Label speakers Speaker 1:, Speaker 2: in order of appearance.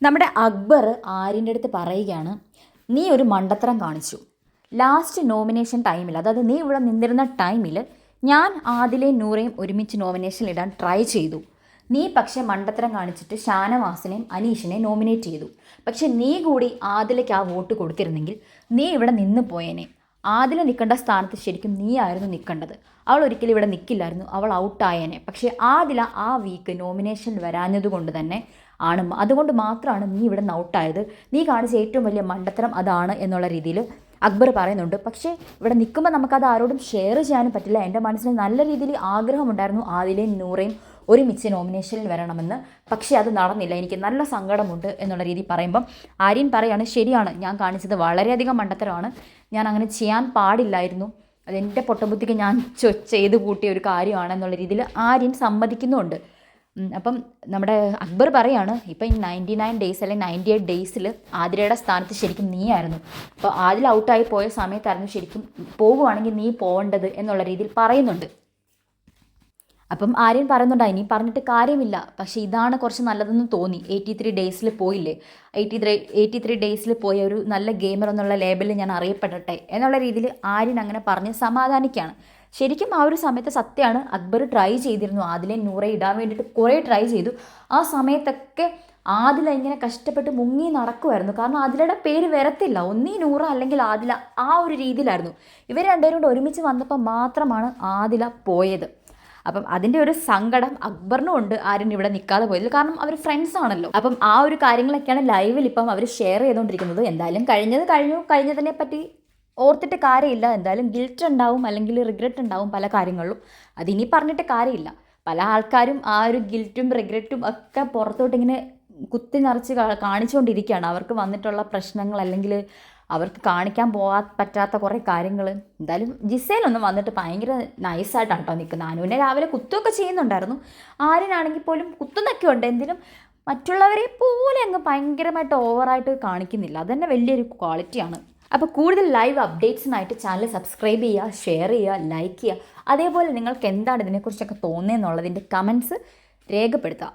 Speaker 1: നമ്മുടെ അക്ബർ ആര്യൻ്റെ അടുത്ത് പറയുകയാണ്, നീ ഒരു മണ്ടത്തരം കാണിച്ചു. ലാസ്റ്റ് നോമിനേഷൻ ടൈമിൽ, അതായത് നീ ഇവിടെ നിന്നിരുന്ന ടൈമിൽ ഞാൻ ആദിലയും നൂറയും ഒരുമിച്ച് നോമിനേഷൻ ഇടാൻ ട്രൈ ചെയ്തു. നീ പക്ഷേ മണ്ടത്തരം കാണിച്ചിട്ട് ഷാനവാസിനെയും അനീഷിനെയും നോമിനേറ്റ് ചെയ്തു. പക്ഷെ നീ കൂടി ആദിലയ്ക്ക് ആ വോട്ട് കൊടുത്തിരുന്നെങ്കിൽ നീ ഇവിടെ നിന്ന് പോയേനെ. ആദില നിൽക്കേണ്ട സ്ഥാനത്ത് ശരിക്കും നീ ആയിരുന്നു നിൽക്കേണ്ടത്. അവൾ ഒരിക്കലും ഇവിടെ നിൽക്കില്ലായിരുന്നു, അവൾ ഔട്ടായേനെ. പക്ഷേ ആദില ആ വീക്ക് നോമിനേഷൻ വരാഞ്ഞതുകൊണ്ട് തന്നെ അതുകൊണ്ട് മാത്രമാണ് നീ ഇവിടെ നിന്ന് ഔട്ടായത്. നീ കാണിച്ച ഏറ്റവും വലിയ മണ്ടത്തരം അതാണ് എന്നുള്ള രീതിയിൽ അക്ബർ പറയുന്നുണ്ട്. പക്ഷേ ഇവിടെ നിൽക്കുമ്പോൾ നമുക്കത് ആരോടും ഷെയർ ചെയ്യാനും പറ്റില്ല. എൻ്റെ മനസ്സിൽ നല്ല രീതിയിൽ ആഗ്രഹമുണ്ടായിരുന്നു ആദിലയും നൂറയും ഒരുമിച്ച് നോമിനേഷനിൽ വരണമെന്ന്. പക്ഷേ അത് നടന്നില്ല. എനിക്ക് നല്ല സങ്കടമുണ്ട് എന്നുള്ള രീതി പറയുമ്പം ആര്യൻ പറയാണ്, ശരിയാണ്, ഞാൻ കാണിച്ചത് വളരെയധികം മണ്ടത്തരമാണ്, ഞാൻ അങ്ങനെ ചെയ്യാൻ പാടില്ലായിരുന്നു, അതെൻ്റെ പൊട്ടബുദ്ധിക്ക് ഞാൻ ചെയ്ത് കൂട്ടിയ ഒരു കാര്യമാണെന്നുള്ള രീതിയിൽ ആര്യൻ സമ്മതിക്കുന്നുമുണ്ട്. അപ്പം നമ്മുടെ അക്ബർ പറയാണ്, ഇപ്പം ഈ 99 ഡേയ്സ് അല്ലെങ്കിൽ 98 ഡേയ്സിൽ ആതിരയുടെ സ്ഥാനത്ത് ശരിക്കും നീ ആയിരുന്നു. അപ്പോൾ ആദിൽ ഔട്ടായി പോയ സമയത്തായിരുന്നു ശരിക്കും പോകുവാണെങ്കിൽ നീ പോകേണ്ടത് എന്നുള്ള രീതിയിൽ പറയുന്നുണ്ട്. അപ്പം ആര്യൻ പറയുന്നുണ്ട്, ഇനി പറഞ്ഞിട്ട് കാര്യമില്ല, പക്ഷേ ഇതാണ് കുറച്ച് നല്ലതെന്ന് തോന്നി. 83 ഡേയ്സിൽ പോയില്ലേ, 83 ഡേയ്സിൽ പോയ ഒരു നല്ല ഗെയിമർ എന്നുള്ള ലേബലിൽ ഞാൻ അറിയപ്പെടട്ടെ എന്നുള്ള രീതിയിൽ ആര്യൻ അങ്ങനെ പറഞ്ഞ് സമാധാനിക്കുകയാണ്. ശരിക്കും ആ ഒരു സമയത്ത് സത്യമാണ്, അക്ബർ ട്രൈ ചെയ്തിരുന്നു ആദിലെ നൂറെ ഇടാൻ വേണ്ടിയിട്ട് കുറേ ട്രൈ ചെയ്തു. ആ സമയത്തൊക്കെ ആദില ഇങ്ങനെ കഷ്ടപ്പെട്ട് മുങ്ങി നടക്കുമായിരുന്നു. കാരണം ആദിലയുടെ പേര് വരത്തില്ല, ഒന്നീ നൂറ അല്ലെങ്കിൽ ആദില, ആ ഒരു രീതിയിലായിരുന്നു. ഇവർ രണ്ടുപേരും കൂടെ ഒരുമിച്ച് വന്നപ്പോൾ മാത്രമാണ് ആദില പോയത്. അപ്പം അതിൻ്റെ ഒരു സങ്കടം അക്ബറിനും ഉണ്ട് ആര്യൻ ഇവിടെ നിൽക്കാതെ പോയതിൽ. കാരണം അവർ ഫ്രണ്ട്സ് ആണല്ലോ. അപ്പം ആ ഒരു കാര്യങ്ങളൊക്കെയാണ് ലൈവിൽ ഇപ്പം അവർ ഷെയർ ചെയ്തുകൊണ്ടിരിക്കുന്നത്. എന്തായാലും കഴിഞ്ഞതിനെ പറ്റി ഓർത്തിട്ട് കാര്യമില്ല. എന്തായാലും ഗിൽറ്റ് ഉണ്ടാവും, അല്ലെങ്കിൽ റിഗ്രറ്റ് ഉണ്ടാവും പല കാര്യങ്ങളിലും. അതിനി പറഞ്ഞിട്ട് കാര്യമില്ല. പല ആൾക്കാരും ആ ഒരു ഗിൽറ്റും റിഗ്രറ്റും ഒക്കെ പുറത്തോട്ട് ഇങ്ങനെ കുത്തി നിറച്ച് കാണിച്ചുകൊണ്ടിരിക്കുകയാണ്. അവർക്ക് വന്നിട്ടുള്ള പ്രശ്നങ്ങൾ, അല്ലെങ്കിൽ അവർക്ക് കാണിക്കാൻ പറ്റാത്ത കുറേ കാര്യങ്ങൾ. എന്തായാലും ജിസേലൊന്നും വന്നിട്ട് ഭയങ്കര നൈസായിട്ടാണ് കേട്ടോ നിൽക്കുന്നത്. അനുവിനെ രാവിലെ കുത്തുമൊക്കെ ചെയ്യുന്നുണ്ടായിരുന്നു. ആര്യനാണെങ്കിൽ പോലും കുത്തുന്നൊക്കെ ഉണ്ട്, എന്തിനും മറ്റുള്ളവരെ പോലെ അങ്ങ് ഭയങ്കരമായിട്ട് ഓവറായിട്ട് കാണിക്കുന്നില്ല. അതുതന്നെ വലിയൊരു ക്വാളിറ്റിയാണ്. അപ്പോൾ കൂടുതൽ ലൈവ് അപ്ഡേറ്റ്സിനായിട്ട് ചാനൽ സബ്സ്ക്രൈബ് ചെയ്യുക, ഷെയർ ചെയ്യുക, ലൈക്ക് ചെയ്യുക. അതേപോലെ നിങ്ങൾക്ക് എന്താണ് ഇതിനെക്കുറിച്ചൊക്കെ തോന്നുന്നതെന്നുള്ളതിൻ്റെ കമൻസ് രേഖപ്പെടുത്തുക.